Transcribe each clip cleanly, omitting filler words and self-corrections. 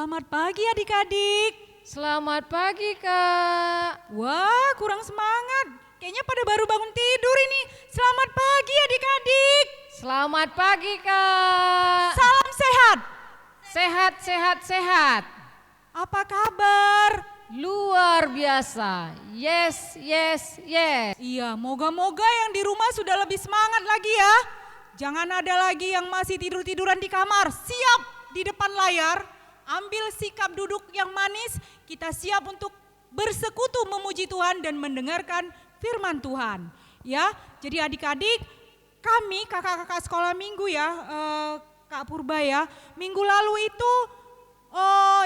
Selamat pagi adik-adik. Selamat pagi Kak. Wah, kurang semangat. Kayaknya pada baru bangun tidur ini. Selamat pagi adik-adik. Selamat pagi Kak. Salam sehat. Sehat, sehat, sehat. Apa kabar? Luar biasa. Yes, yes, yes. Iya, moga-moga yang di rumah sudah lebih semangat lagi ya. Jangan ada lagi yang masih tidur-tiduran di kamar. Siap di depan layar. Ambil sikap duduk yang manis, kita siap untuk bersekutu memuji Tuhan dan mendengarkan firman Tuhan. Ya, jadi adik-adik, kami kakak-kakak sekolah minggu ya, Kak Purba ya, minggu lalu itu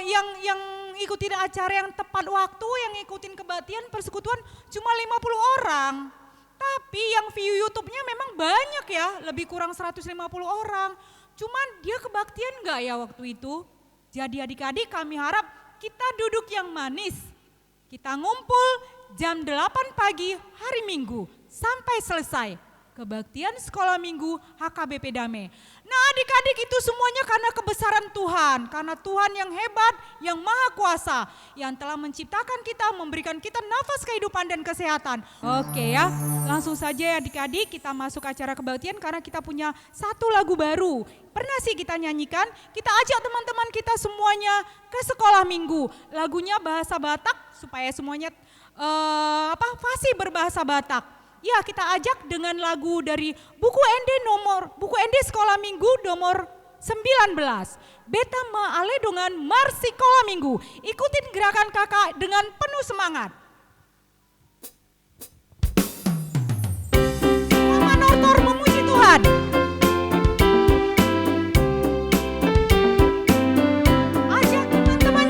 yang ikutin acara yang tepat waktu, yang ikutin kebaktian persekutuan cuma 50 orang. Tapi yang view YouTube-nya memang banyak ya, lebih kurang 150 orang. Cuman dia kebaktian enggak ya waktu itu? Jadi adik-adik kami harap kita duduk yang manis. Kita ngumpul jam 8 pagi hari Minggu sampai selesai. Kebaktian sekolah minggu HKBP Damai. Nah adik-adik itu semuanya karena kebesaran Tuhan. Karena Tuhan yang hebat, yang maha kuasa. Yang telah menciptakan kita, memberikan kita nafas kehidupan dan kesehatan. Oke ya, langsung saja ya adik-adik kita masuk acara kebaktian karena kita punya satu lagu baru. Pernah sih kita nyanyikan, kita ajak teman-teman kita semuanya ke sekolah minggu. Lagunya bahasa Batak supaya semuanya fasih berbahasa Batak. Ya kita ajak dengan lagu dari buku ND sekolah minggu nomor 19. Beta maale dengan Marsi sekolah minggu. Ikutin gerakan kakak dengan penuh semangat. Sama Nortor memuji Tuhan. Tabang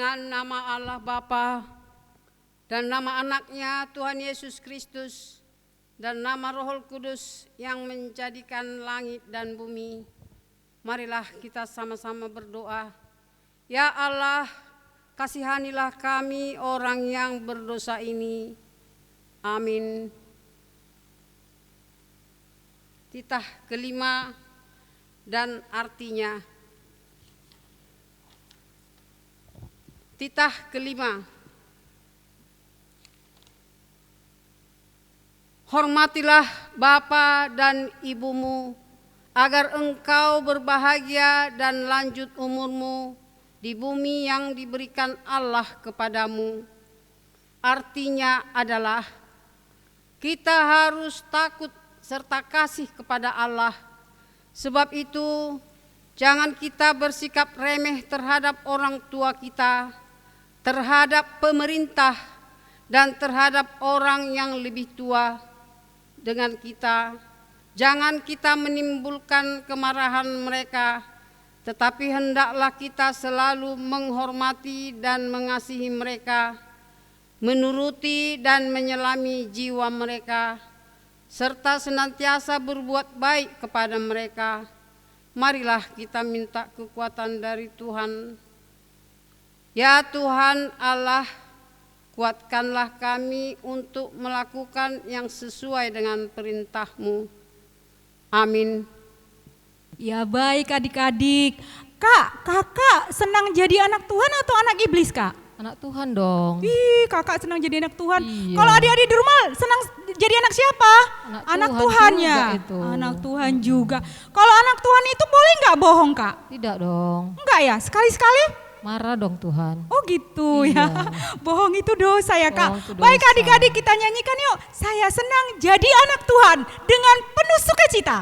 Dengan nama Allah Bapa dan nama anaknya Tuhan Yesus Kristus dan nama Roh Kudus yang menjadikan langit dan bumi, marilah kita sama-sama berdoa. Ya Allah, kasihanilah kami orang yang berdosa ini. Amin. Titah kelima dan artinya. Titah kelima. Hormatilah bapa dan ibumu, agar engkau berbahagia dan lanjut umurmu di bumi yang diberikan Allah kepadamu. Artinya adalah kita harus takut serta kasih kepada Allah. Sebab itu, jangan kita bersikap remeh terhadap orang tua kita, terhadap pemerintah, dan terhadap orang yang lebih tua dengan kita. Jangan kita menimbulkan kemarahan mereka, tetapi hendaklah kita selalu menghormati dan mengasihi mereka, menuruti dan menyelami jiwa mereka, serta senantiasa berbuat baik kepada mereka. Marilah kita minta kekuatan dari Tuhan. Ya Tuhan Allah, kuatkanlah kami untuk melakukan yang sesuai dengan perintah-Mu. Amin. Ya baik adik-adik. Kak, kakak senang jadi anak Tuhan atau anak iblis, Kak? Anak Tuhan dong. Ih, kakak senang jadi anak Tuhan. Iya. Kalau adik-adik di rumah senang jadi anak siapa? Anak Tuhan Tuhan juga ya. itu. Anak Tuhan juga. Kalau anak Tuhan itu boleh nggak bohong, Kak? Tidak dong. Enggak ya, sekali-sekali? Marah dong Tuhan. Oh gitu Iya. ya. Bohong itu dosa ya, Kak. Bohong itu Baik dosa. adik-adik, kita nyanyikan yuk. Saya senang jadi anak Tuhan dengan penuh sukacita.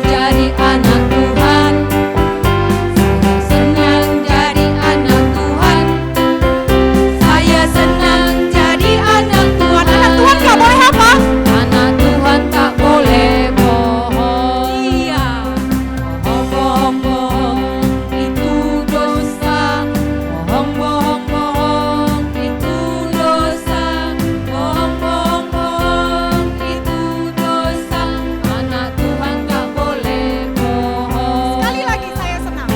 Jadi anak Tuhan, saya senang jadi anak Tuhan. Saya senang jadi anak Tuhan. Anak Tuhan nggak boleh apa? Anak Tuhan tak boleh bohong. Iya. Bohong, bohong, bohong, itu dosa. Bohong, bohong, bohong, itu dosa. Bohong, bohong, bohong, itu dosa. Anak Tuhan tak boleh bohong. Sekali lagi saya senang.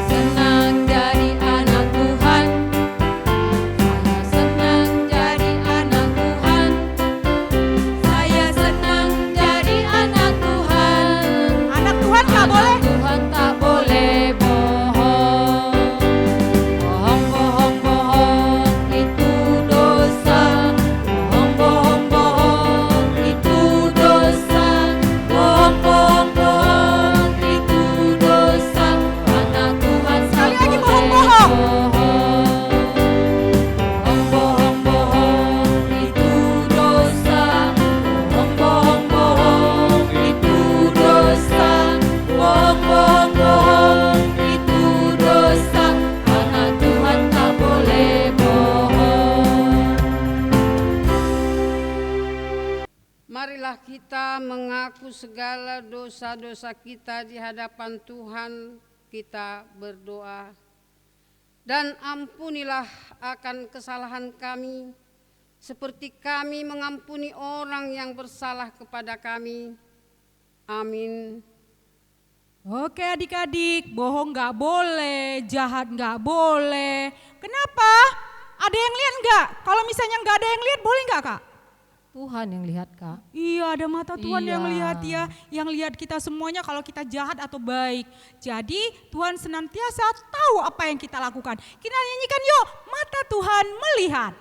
Senang jadi anak Tuhan. Saya senang jadi anak Tuhan. Saya senang jadi anak Tuhan. Anak Tuhan nggak boleh. Anak Tuhan tak boleh bohong. Bohong, bohong, bohong, itu dosa. Bohong, bohong, bohong, itu dosa. Bohong, bohong, bohong, itu dosa. Anak Tuhan Sekali tak lagi boleh bohong-bohong. bohong. Bohong, bohong, bohong, itu dosa. Bohong, bohong, bohong, itu dosa. Bohong, bohong, bohong, itu dosa. Anak Tuhan tak boleh bohong. Marilah kita mengaku segala dosa-dosa kita di hadapan Tuhan. Kita berdoa. Dan ampunilah akan kesalahan kami, seperti kami mengampuni orang yang bersalah kepada kami. Amin. Oke adik-adik, bohong nggak boleh, jahat nggak boleh. Kenapa? Ada yang lihat nggak? Kalau misalnya nggak ada yang lihat, boleh nggak, Kak? Tuhan yang lihat, Kak. Iya, ada mata Tuhan yang Iya. lihat ya, yang lihat kita semuanya kalau kita jahat atau baik. Jadi Tuhan senantiasa tahu apa yang kita lakukan. Kita nyanyikan yuk, mata Tuhan melihat.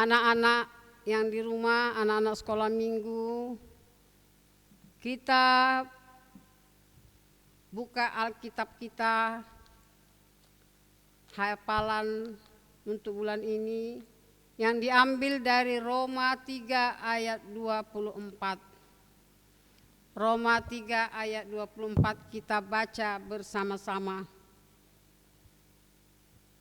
anak-anak yang di rumah, anak-anak sekolah minggu, kita buka Alkitab kita, hafalan untuk bulan ini yang diambil dari Roma 3 ayat 24. Roma 3 ayat 24 kita baca bersama-sama.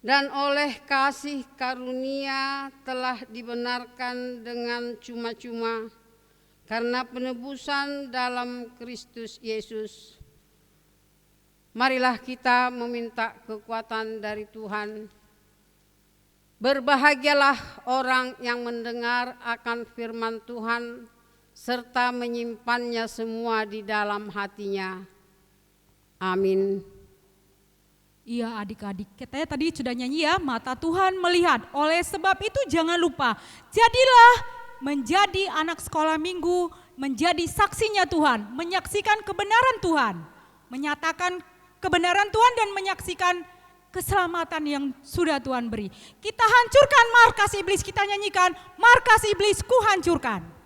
Dan oleh kasih karunia telah dibenarkan dengan cuma-cuma karena penebusan dalam Kristus Yesus. Marilah kita meminta kekuatan dari Tuhan. Berbahagialah orang yang mendengar akan firman Tuhan serta menyimpannya semua di dalam hatinya. Amin. Iya adik-adik, kita tadi sudah nyanyi ya, mata Tuhan melihat. Oleh sebab itu jangan lupa, jadilah menjadi anak sekolah minggu, menjadi saksinya Tuhan, menyaksikan kebenaran Tuhan, menyatakan kebenaran Tuhan dan menyaksikan keselamatan yang sudah Tuhan beri. Kita hancurkan markas iblis, kita nyanyikan markas iblis ku hancurkan.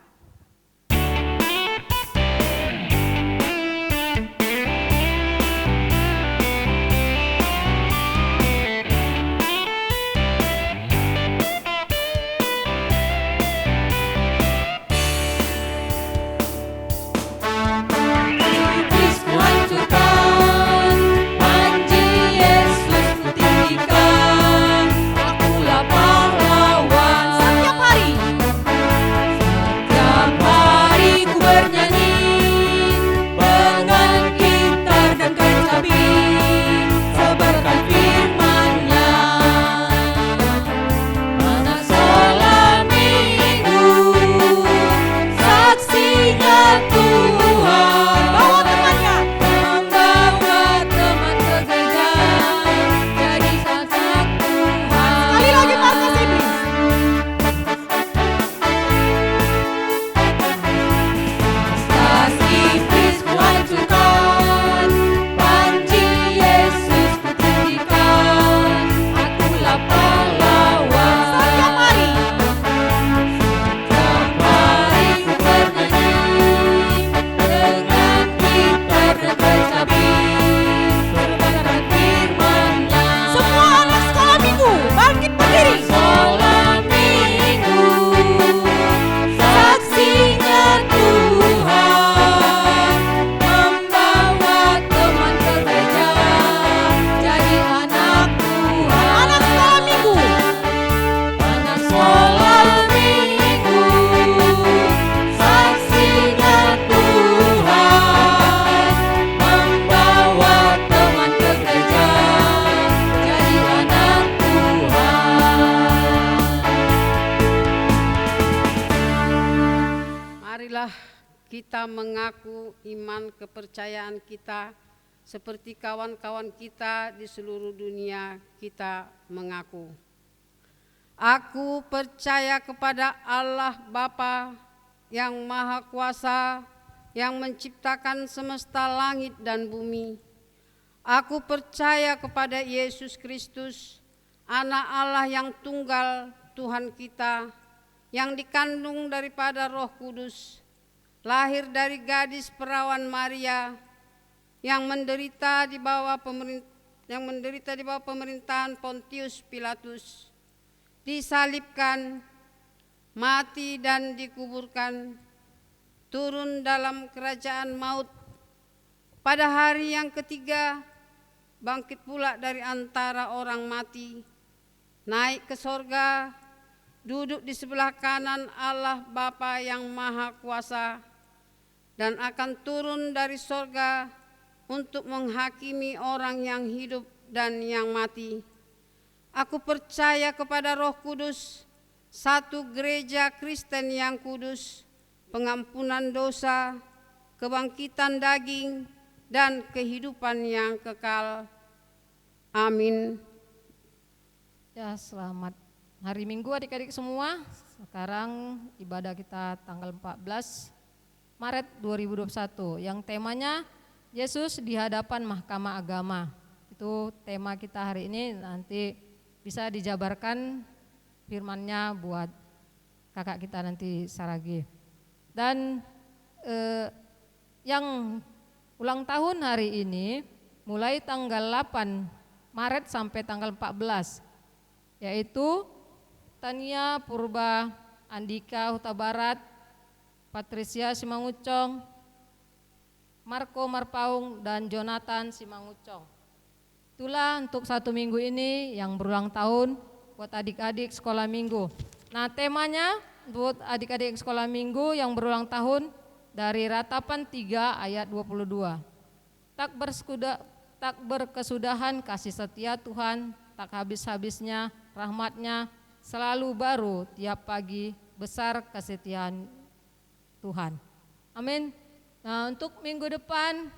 Kita mengaku iman kepercayaan kita seperti kawan-kawan kita di seluruh dunia kita mengaku. Aku percaya kepada Allah Bapa yang Maha Kuasa yang menciptakan semesta langit dan bumi. Aku percaya kepada Yesus Kristus, Anak Allah yang tunggal Tuhan kita, yang dikandung daripada Roh Kudus, lahir dari gadis perawan Maria, yang menderita di bawah pemerintahan Pontius Pilatus, disalibkan, mati dan dikuburkan, turun dalam kerajaan maut, pada hari yang ketiga bangkit pula dari antara orang mati, naik ke sorga, duduk di sebelah kanan Allah Bapa yang Maha Kuasa, dan akan turun dari sorga untuk menghakimi orang yang hidup dan yang mati. Aku percaya kepada Roh Kudus, satu gereja Kristen yang kudus, pengampunan dosa, kebangkitan daging, dan kehidupan yang kekal. Amin. Ya, selamat hari Minggu adik-adik semua. Sekarang ibadah kita tanggal 14 Maret 2021 yang temanya Yesus di hadapan Mahkamah Agama. Itu tema kita hari ini, nanti bisa dijabarkan firman-Nya buat kakak kita nanti Saragi. Dan yang ulang tahun hari ini mulai tanggal 8 Maret sampai tanggal 14, yaitu Tania Purba Andika Huta Barat, Patricia Simangucong, Marco Marpaung, dan Jonathan Simangucong. Itulah untuk 1 minggu ini yang berulang tahun buat adik-adik sekolah minggu. Nah, temanya buat adik-adik sekolah minggu yang berulang tahun dari Ratapan 3 ayat 22. Tak berkesudahan kasih setia Tuhan, tak habis-habisnya rahmatnya, selalu baru tiap pagi, besar kesetiaan Tuhan. Amin. Nah, untuk minggu depan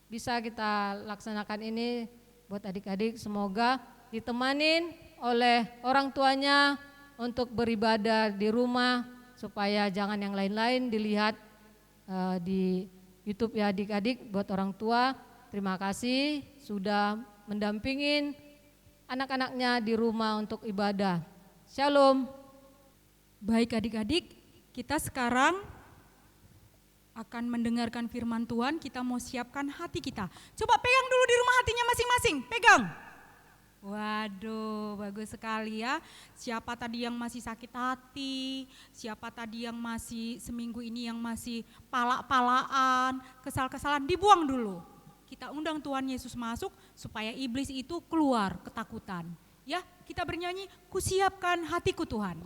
bisa kita laksanakan ini buat adik-adik, semoga ditemanin oleh orang tuanya untuk beribadah di rumah, supaya jangan yang lain-lain dilihat di YouTube ya adik-adik. Buat orang tua, terima kasih sudah mendampingin anak-anaknya di rumah untuk ibadah. Shalom. Baik adik-adik, kita sekarang akan mendengarkan firman Tuhan. Kita mau siapkan hati kita. Coba pegang dulu di rumah hatinya masing-masing, pegang. Waduh, bagus sekali ya. Siapa tadi yang masih sakit hati, siapa tadi yang masih seminggu ini yang masih palak-palaan, kesal-kesalan, dibuang dulu. Kita undang Tuhan Yesus masuk supaya iblis itu keluar ketakutan. Ya, kita bernyanyi, kusiapkan hatiku Tuhan.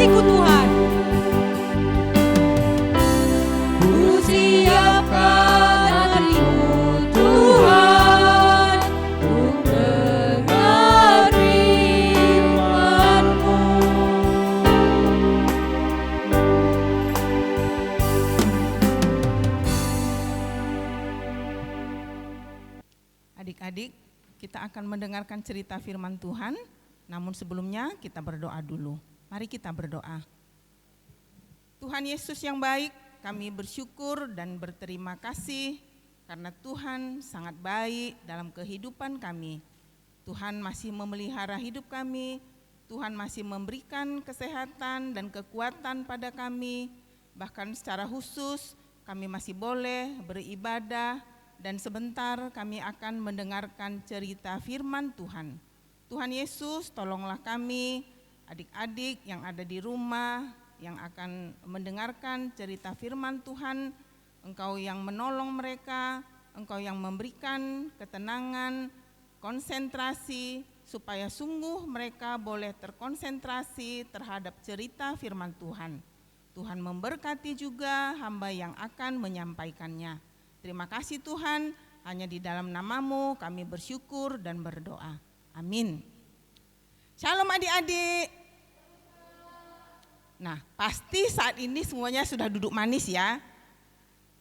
hatiku Tuhan. Ku siapkan hatiku Tuhan, untuk dengar firman-Mu. Adik-adik, kita akan mendengarkan cerita firman Tuhan, namun sebelumnya kita berdoa dulu. Mari kita berdoa. Tuhan Yesus yang baik, kami bersyukur dan berterima kasih karena Tuhan sangat baik dalam kehidupan kami. Tuhan masih memelihara hidup kami, Tuhan masih memberikan kesehatan dan kekuatan pada kami, bahkan secara khusus kami masih boleh beribadah. Dan sebentar kami akan mendengarkan cerita firman Tuhan. Tuhan Yesus, tolonglah kami, adik-adik yang ada di rumah, yang akan mendengarkan cerita firman Tuhan. Engkau yang menolong mereka, Engkau yang memberikan ketenangan, konsentrasi, supaya sungguh mereka boleh terkonsentrasi terhadap cerita firman Tuhan. Tuhan memberkati juga hamba yang akan menyampaikannya. Terima kasih Tuhan, hanya di dalam nama-Mu kami bersyukur dan berdoa. Amin. Shalom adik-adik. Nah, pasti saat ini semuanya sudah duduk manis ya.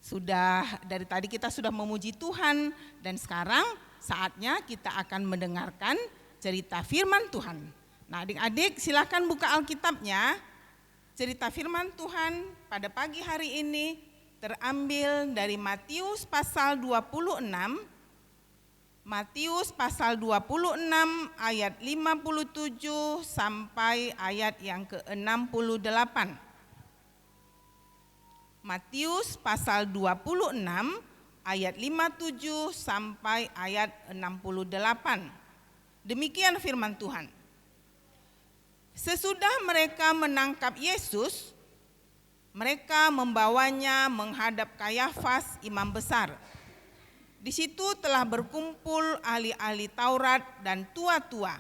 Sudah dari tadi kita sudah memuji Tuhan dan sekarang saatnya kita akan mendengarkan cerita firman Tuhan. Nah, adik-adik silakan buka Alkitabnya. Cerita firman Tuhan pada pagi hari ini terambil dari Matius pasal 26, Matius pasal 26 ayat 57 sampai ayat yang ke-68. Matius pasal 26 ayat 57 sampai ayat 68. Demikian firman Tuhan. Sesudah mereka menangkap Yesus, mereka membawanya menghadap Kayafas, imam besar. Di situ telah berkumpul ahli-ahli Taurat dan tua-tua.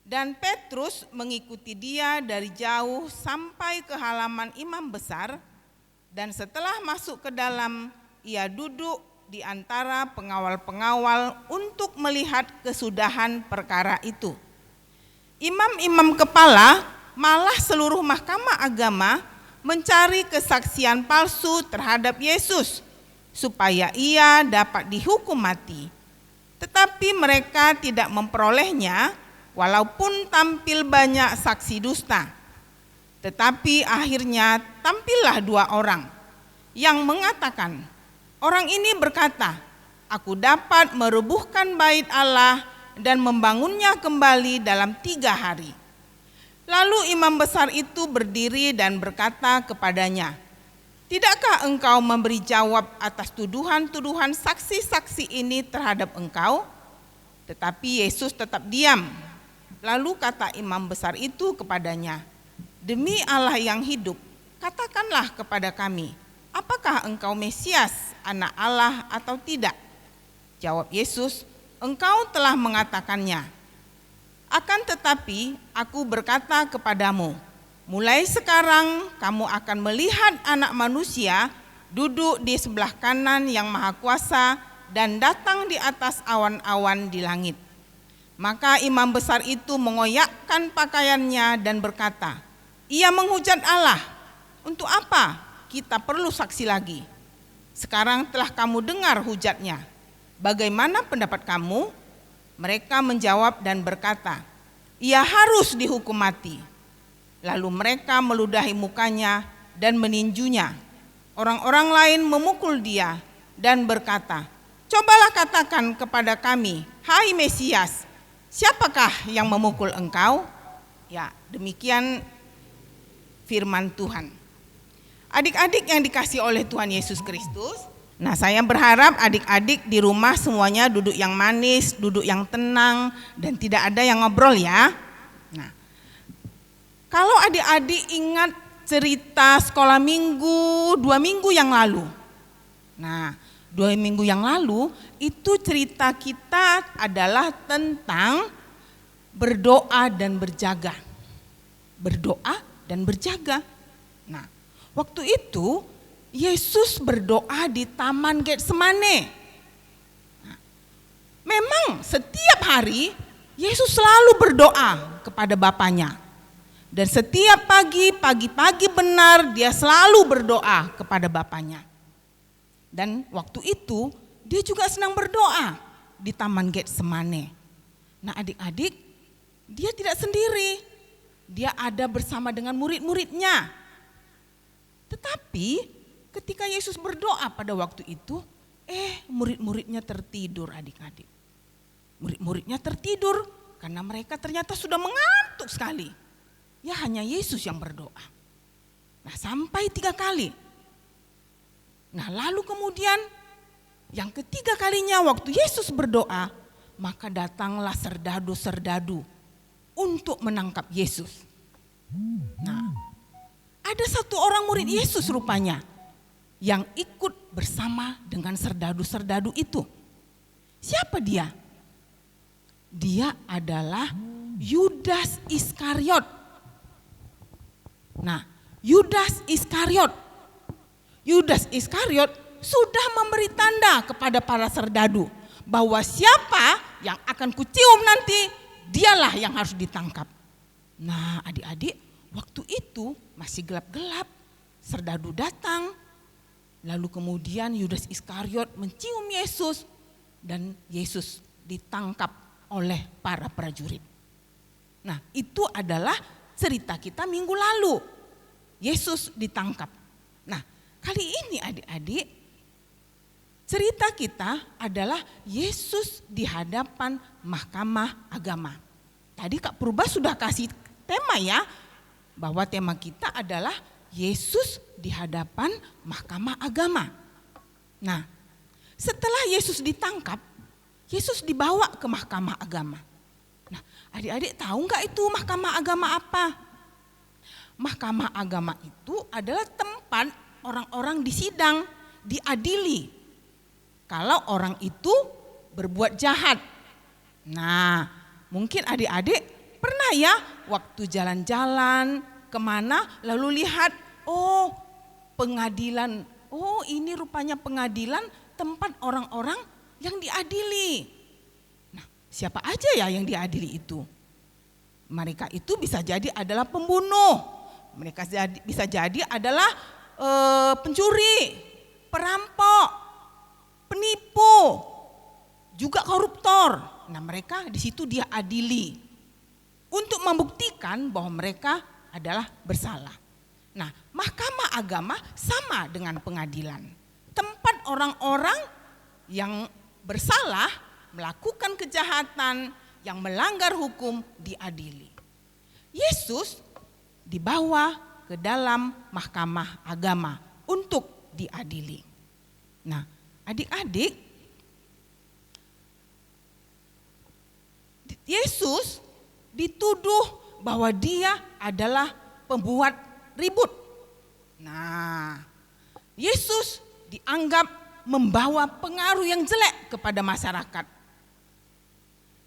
Dan Petrus mengikuti dia dari jauh sampai ke halaman imam besar, dan setelah masuk ke dalam, ia duduk di antara pengawal-pengawal untuk melihat kesudahan perkara itu. Imam-imam kepala malah seluruh mahkamah agama mencari kesaksian palsu terhadap Yesus supaya ia dapat dihukum mati. Tetapi mereka tidak memperolehnya walaupun tampil banyak saksi dusta. Tetapi akhirnya tampillah dua orang yang mengatakan, orang ini berkata, aku dapat merubuhkan bait Allah dan membangunnya kembali dalam 3 hari. Lalu imam besar itu berdiri dan berkata kepadanya, tidakkah engkau memberi jawab atas tuduhan-tuduhan saksi-saksi ini terhadap engkau? Tetapi Yesus tetap diam. Lalu kata imam besar itu kepadanya, demi Allah yang hidup, katakanlah kepada kami, apakah engkau Mesias, anak Allah atau tidak? Jawab Yesus, engkau telah mengatakannya. Akan tetapi aku berkata kepadamu, mulai sekarang kamu akan melihat Anak Manusia duduk di sebelah kanan Yang Maha Kuasa dan datang di atas awan-awan di langit. Maka imam besar itu mengoyakkan pakaiannya dan berkata, ia menghujat Allah, untuk apa kita perlu saksi lagi? Sekarang telah kamu dengar hujatnya, bagaimana pendapat kamu? Mereka menjawab dan berkata, ia harus dihukum mati. Lalu mereka meludahi mukanya dan meninjunya. Orang-orang lain memukul dia dan berkata, cobalah katakan kepada kami, hai Mesias, siapakah yang memukul engkau? Ya, demikian firman Tuhan. Adik-adik yang dikasihi oleh Tuhan Yesus Kristus, nah saya berharap adik-adik di rumah semuanya duduk yang manis, duduk yang tenang, dan tidak ada yang ngobrol ya. Nah, kalau adik-adik ingat cerita sekolah minggu 2 minggu yang lalu. Nah, 2 minggu yang lalu itu cerita kita adalah tentang berdoa dan berjaga. berdoa dan berjaga. Nah, waktu itu Yesus berdoa di Taman Getsemane. Nah, memang setiap hari Yesus selalu berdoa kepada Bapanya. Dan setiap pagi-pagi benar dia selalu berdoa kepada Bapanya. Dan waktu itu dia juga sedang berdoa di Taman Getsemane. Nah, adik-adik, dia tidak sendiri. Dia ada bersama dengan murid-muridnya. Tetapi ketika Yesus berdoa pada waktu itu, murid-muridnya tertidur, adik-adik. Murid-muridnya tertidur karena mereka ternyata sudah mengantuk sekali. Ya, hanya Yesus yang berdoa. Nah, sampai 3 kali. Nah, lalu kemudian yang ketiga kalinya waktu Yesus berdoa, maka datanglah serdadu-serdadu untuk menangkap Yesus. Nah, ada satu orang murid Yesus rupanya yang ikut bersama dengan serdadu-serdadu itu. Siapa dia? Dia adalah Yudas Iskariot. Nah, Yudas Iskariot sudah memberi tanda kepada para serdadu bahwa siapa yang akan kucium nanti, dialah yang harus ditangkap. Nah, adik-adik, waktu itu masih gelap-gelap, serdadu datang. Lalu kemudian Yudas Iskariot mencium Yesus dan Yesus ditangkap oleh para prajurit. Nah, itu adalah cerita kita minggu lalu. Yesus ditangkap. Nah, kali ini adik-adik, cerita kita adalah Yesus di hadapan Mahkamah Agama. Tadi Kak Purba sudah kasih tema ya, bahwa tema kita adalah Yesus di hadapan Mahkamah Agama. Nah, setelah Yesus ditangkap, Yesus dibawa ke Mahkamah Agama. Nah, adik-adik tahu nggak itu Mahkamah Agama apa? Mahkamah Agama itu adalah tempat orang-orang disidang, diadili. Kalau orang itu berbuat jahat. Nah, mungkin adik-adik pernah ya waktu jalan-jalan kemana lalu lihat, pengadilan, ini rupanya pengadilan tempat orang-orang yang diadili. Nah, siapa aja ya yang diadili itu? Mereka itu bisa jadi adalah pembunuh, mereka bisa jadi adalah pencuri, perampok, penipu, juga koruptor. Nah, mereka di situ dia adili untuk membuktikan bahwa mereka adalah bersalah. Nah, Mahkamah Agama sama dengan pengadilan. Tempat orang-orang yang bersalah melakukan kejahatan, yang melanggar hukum diadili. Yesus dibawa ke dalam Mahkamah Agama untuk diadili. Nah, adik-adik, Yesus dituduh bahwa dia adalah pembuat ribut. Nah, Yesus dianggap membawa pengaruh yang jelek kepada masyarakat.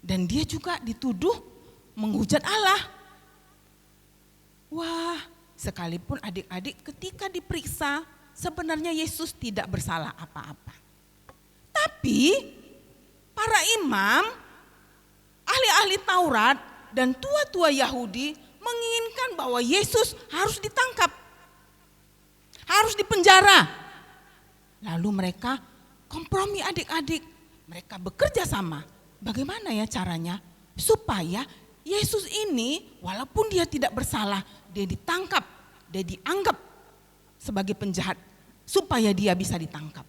Dan dia juga dituduh menghujat Allah. Wah, sekalipun adik-adik ketika diperiksa, sebenarnya Yesus tidak bersalah apa-apa. Tapi para imam, ahli-ahli Taurat, dan tua-tua Yahudi menginginkan bahwa Yesus harus ditangkap, harus dipenjara. Lalu mereka kompromi adik-adik, mereka bekerja sama. Bagaimana ya caranya supaya Yesus ini walaupun dia tidak bersalah, dia ditangkap, dia dianggap sebagai penjahat supaya dia bisa ditangkap.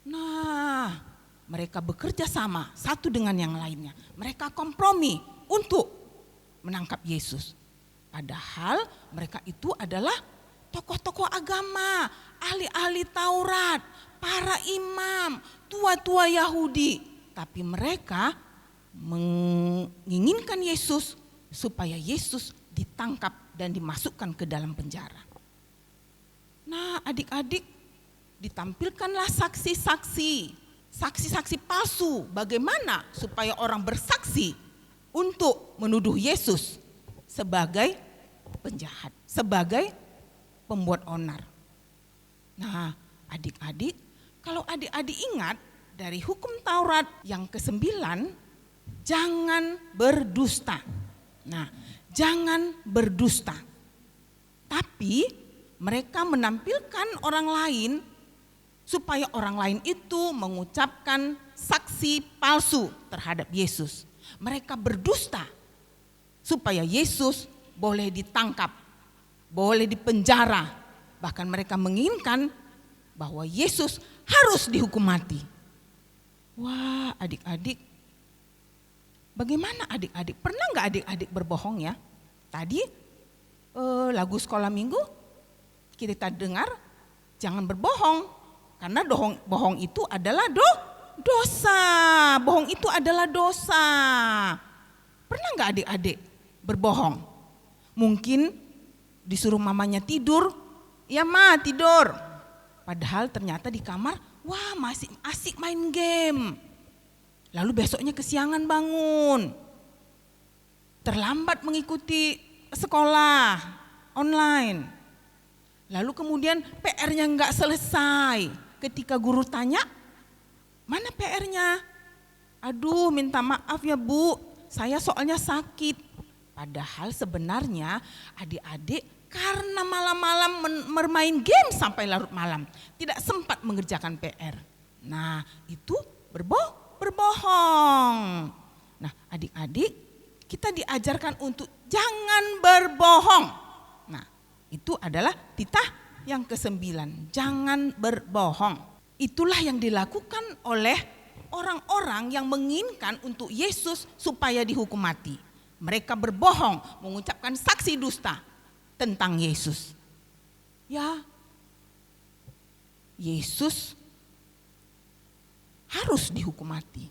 Nah, mereka bekerja sama satu dengan yang lainnya. Mereka kompromi untuk menangkap Yesus. Padahal mereka itu adalah tokoh-tokoh agama, ahli-ahli Taurat, para imam, tua-tua Yahudi. Tapi mereka menginginkan Yesus supaya Yesus ditangkap dan dimasukkan ke dalam penjara. Nah, adik-adik, ditampilkanlah saksi-saksi palsu. Bagaimana supaya orang bersaksi untuk menuduh Yesus sebagai penjahat, sebagai pembuat onar. Nah, adik-adik, kalau adik-adik ingat dari hukum Taurat yang ke-9, jangan berdusta. Nah, jangan berdusta. Tapi mereka menampilkan orang lain supaya orang lain itu mengucapkan saksi palsu terhadap Yesus. Mereka berdusta supaya Yesus boleh ditangkap, boleh dipenjara. Bahkan mereka menginginkan bahwa Yesus harus dihukum mati. Wah, adik-adik, bagaimana adik-adik? Pernah nggak adik-adik berbohong ya? Tadi lagu sekolah minggu kita dengar jangan berbohong, karena bohong itu adalah dosa. Bohong itu adalah dosa. Pernah nggak adik-adik berbohong? Mungkin disuruh mamanya tidur, ya ma tidur. Padahal ternyata di kamar, wah masih asik main game. Lalu besoknya kesiangan bangun. Terlambat mengikuti sekolah online. Lalu kemudian PR-nya enggak selesai. Ketika guru tanya, mana PR-nya? Aduh minta maaf ya Bu, saya soalnya sakit. Padahal sebenarnya adik-adik karena malam-malam bermain game sampai larut malam, tidak sempat mengerjakan PR. Nah, itu berbohong. Nah, adik-adik, kita diajarkan untuk jangan berbohong. Nah, itu adalah titah yang ke-9, jangan berbohong. Itulah yang dilakukan oleh orang-orang yang menginginkan untuk Yesus supaya dihukum mati. Mereka berbohong, mengucapkan saksi dusta tentang Yesus. Ya, Yesus harus dihukum mati.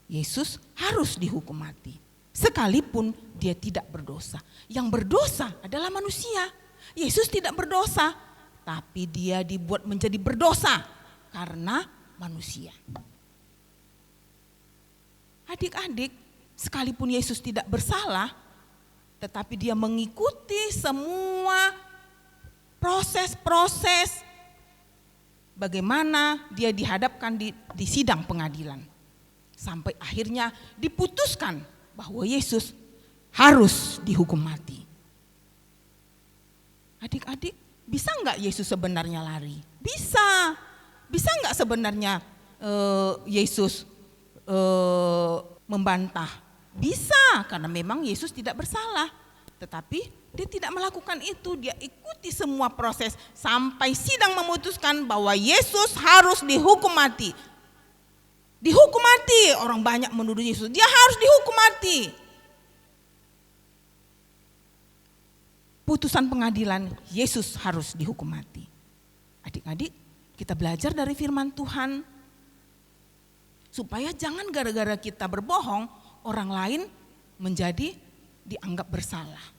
Yesus harus dihukum mati. Sekalipun dia tidak berdosa. Yang berdosa adalah manusia. Yesus tidak berdosa, tapi dia dibuat menjadi berdosa karena manusia. Adik-adik, sekalipun Yesus tidak bersalah, tetapi dia mengikuti semua proses-proses bagaimana dia dihadapkan di sidang pengadilan. Sampai akhirnya diputuskan bahwa Yesus harus dihukum mati. Adik-adik, bisa enggak Yesus sebenarnya lari? Bisa. Bisa enggak sebenarnya Yesus membantah? Bisa, karena memang Yesus tidak bersalah. Tetapi dia tidak melakukan itu, dia ikuti semua proses sampai sidang memutuskan bahwa Yesus harus dihukum mati. Dihukum mati, orang banyak menuduh Yesus, dia harus dihukum mati. Putusan pengadilan, Yesus harus dihukum mati. Adik-adik, kita belajar dari firman Tuhan supaya jangan gara-gara kita berbohong, orang lain menjadi dianggap bersalah.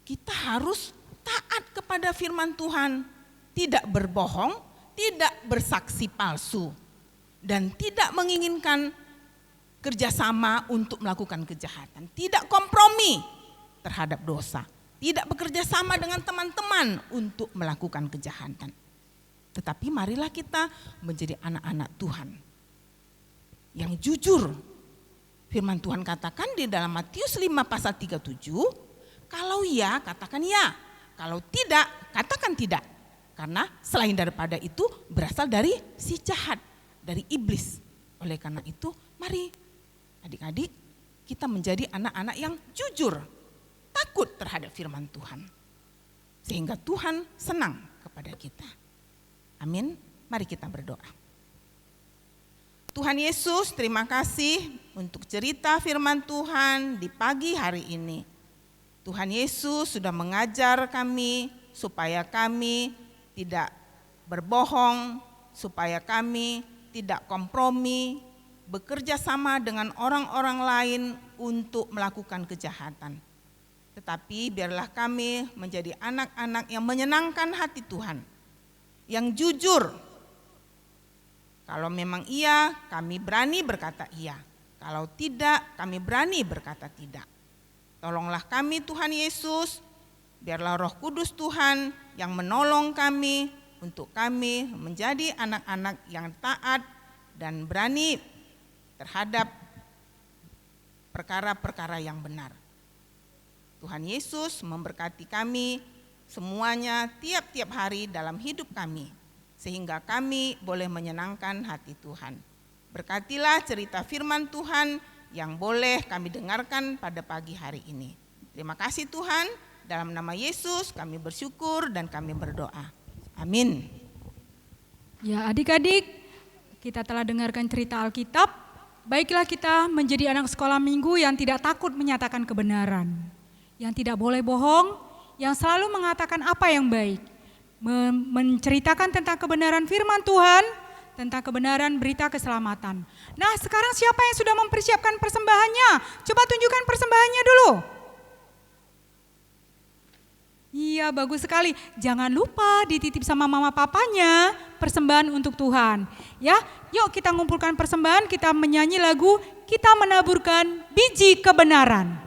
Kita harus taat kepada firman Tuhan, tidak berbohong, tidak bersaksi palsu, dan tidak menginginkan kerjasama untuk melakukan kejahatan, tidak kompromi terhadap dosa, tidak bekerja sama dengan teman-teman untuk melakukan kejahatan. Tetapi marilah kita menjadi anak-anak Tuhan yang jujur. Firman Tuhan katakan di dalam Matius 5 pasal 37, kalau ya katakan ya, kalau tidak katakan tidak. Karena selain daripada itu berasal dari si jahat, dari iblis. Oleh karena itu mari adik-adik kita menjadi anak-anak yang jujur, takut terhadap firman Tuhan. Sehingga Tuhan senang kepada kita. Amin, mari kita berdoa. Tuhan Yesus, terima kasih untuk cerita firman Tuhan di pagi hari ini. Tuhan Yesus sudah mengajar kami supaya kami tidak berbohong, supaya kami tidak kompromi, bekerja sama dengan orang-orang lain untuk melakukan kejahatan. Tetapi biarlah kami menjadi anak-anak yang menyenangkan hati Tuhan, yang jujur. Kalau memang iya, kami berani berkata iya. Kalau tidak, kami berani berkata tidak. Tolonglah kami Tuhan Yesus, biarlah Roh Kudus Tuhan yang menolong kami untuk kami menjadi anak-anak yang taat dan berani terhadap perkara-perkara yang benar. Tuhan Yesus memberkati kami semuanya tiap-tiap hari dalam hidup kami, sehingga kami boleh menyenangkan hati Tuhan. Berkatilah cerita firman Tuhan yang boleh kami dengarkan pada pagi hari ini. Terima kasih Tuhan, dalam nama Yesus kami bersyukur dan kami berdoa. Amin. Ya adik-adik, kita telah dengarkan cerita Alkitab. Baiklah kita menjadi anak sekolah minggu yang tidak takut menyatakan kebenaran, yang tidak boleh bohong, yang selalu mengatakan apa yang baik, menceritakan tentang kebenaran firman Tuhan, tentang kebenaran berita keselamatan. Nah, sekarang siapa yang sudah mempersiapkan persembahannya? Coba tunjukkan persembahannya dulu. Iya, bagus sekali. Jangan lupa dititip sama mama papanya persembahan untuk Tuhan. Ya, yuk kita ngumpulkan persembahan, kita menyanyi lagu Kita Menaburkan Biji Kebenaran.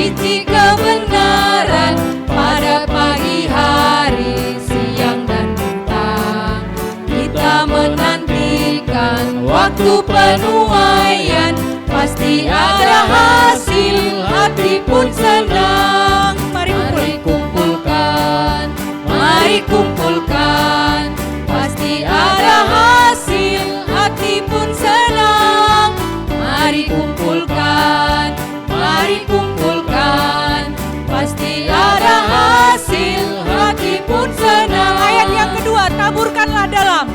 Biji kebenaran pada pagi hari, siang dan petang. Kita menantikan waktu penuaian, pasti ada hasil, hati pun senang. Mari kumpulkan, mari kumpulkan, pasti ada hasil, hati pun senang. Mari kumpulkan, mari kumpulkan, pasti ada hasil, hati pun senang. Ayat yang kedua, taburkanlah dalam.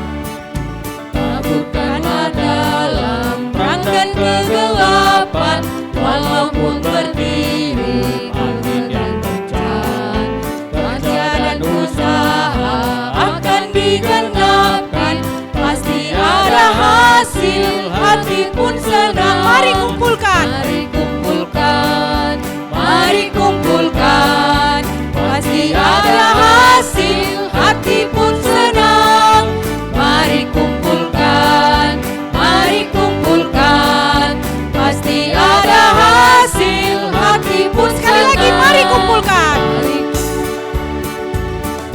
Taburkanlah dalam terang dan kegelapan, walaupun berdiri angin dan hujan. Kerja dan usaha akan digenapkan, pasti ada hasil, hati pun senang. Mari kumpulkan. Mari kumpulkan, mari kumpulkan, pasti ada hasil, hati pun senang. Mari kumpulkan, mari kumpulkan, pasti ada hasil, hati pun senang. Sekali lagi, mari kumpulkan.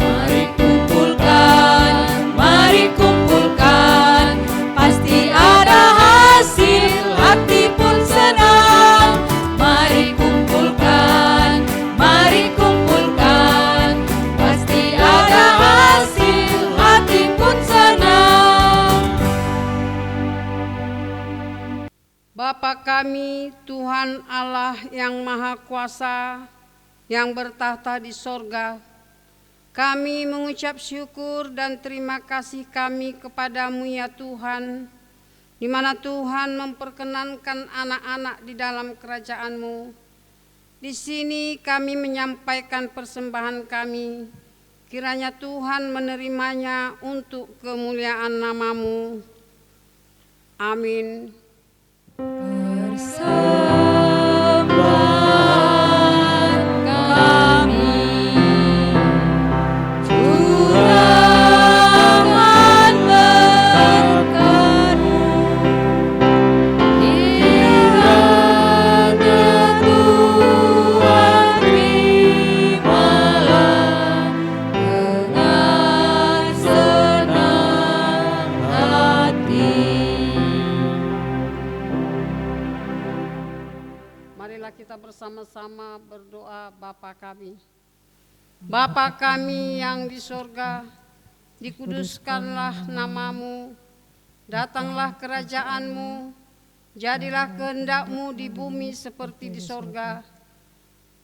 Mari kumpulkan, mari kumpulkan, pasti ada hasil, hati pun senang. Mari kumpulkan, mari kumpulkan, pasti ada hasil, hati pun senang. Bapa kami, Tuhan Allah yang Maha Kuasa, yang bertahta di sorga, kami mengucap syukur dan terima kasih kami kepadamu ya Tuhan, di mana Tuhan memperkenankan anak-anak di dalam kerajaan-Mu. Di sini kami menyampaikan persembahan kami, kiranya Tuhan menerimanya untuk kemuliaan nama-Mu. Amin. Persembahan kami, curahan berkat-Mu, kiranya Tuhan terimalah dengan senang hati. Marilah kita bersama-sama berdoa. Bapa kami, Bapa kami yang di sorga, dikuduskanlah nama-Mu, datanglah kerajaan-Mu, jadilah kehendak-Mu di bumi seperti di sorga.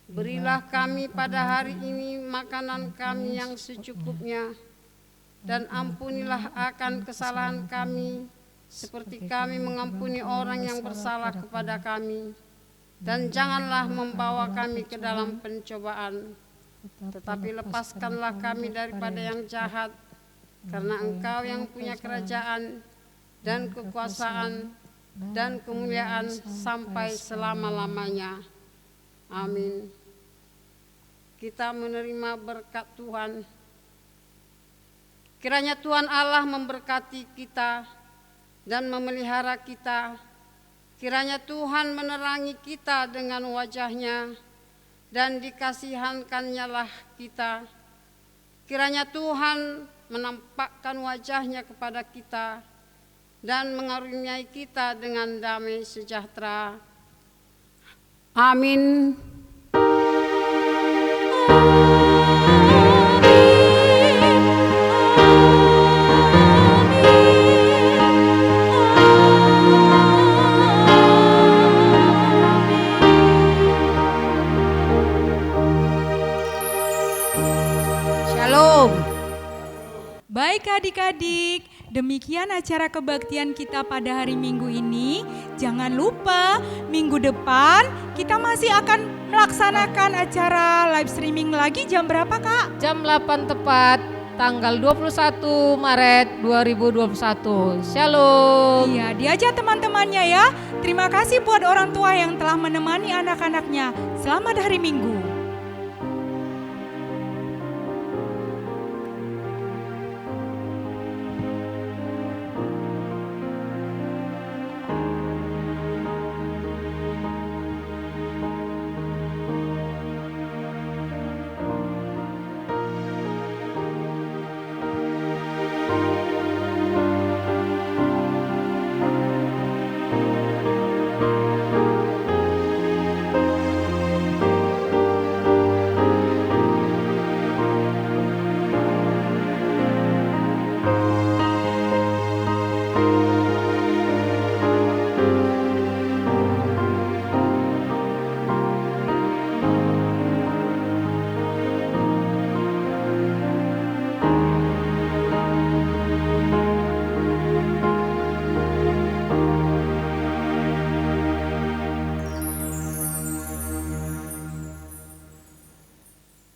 Berilah kami pada hari ini makanan kami yang secukupnya, dan ampunilah akan kesalahan kami, seperti kami mengampuni orang yang bersalah kepada kami. Dan janganlah membawa kami ke dalam pencobaan, tetapi lepaskanlah kami daripada yang jahat, karena Engkau yang punya kerajaan dan kekuasaan dan kemuliaan sampai selama-lamanya. Amin. Kita menerima berkat Tuhan. Kiranya Tuhan Allah memberkati kita dan memelihara kita. Kiranya Tuhan menerangi kita dengan wajah-Nya dan dikasihankan-Nya lah kita. Kiranya Tuhan menampakkan wajah-Nya kepada kita dan mengaruniai kita dengan damai sejahtera. Amin. Shalom. Baik adik-adik, demikian acara kebaktian kita pada hari Minggu ini. Jangan lupa minggu depan kita masih akan melaksanakan acara live streaming lagi jam berapa Kak? Jam 8 tepat, tanggal 21 Maret 2021. Shalom. Iya, diajak teman-temannya ya. Terima kasih buat orang tua yang telah menemani anak-anaknya. Selamat hari Minggu.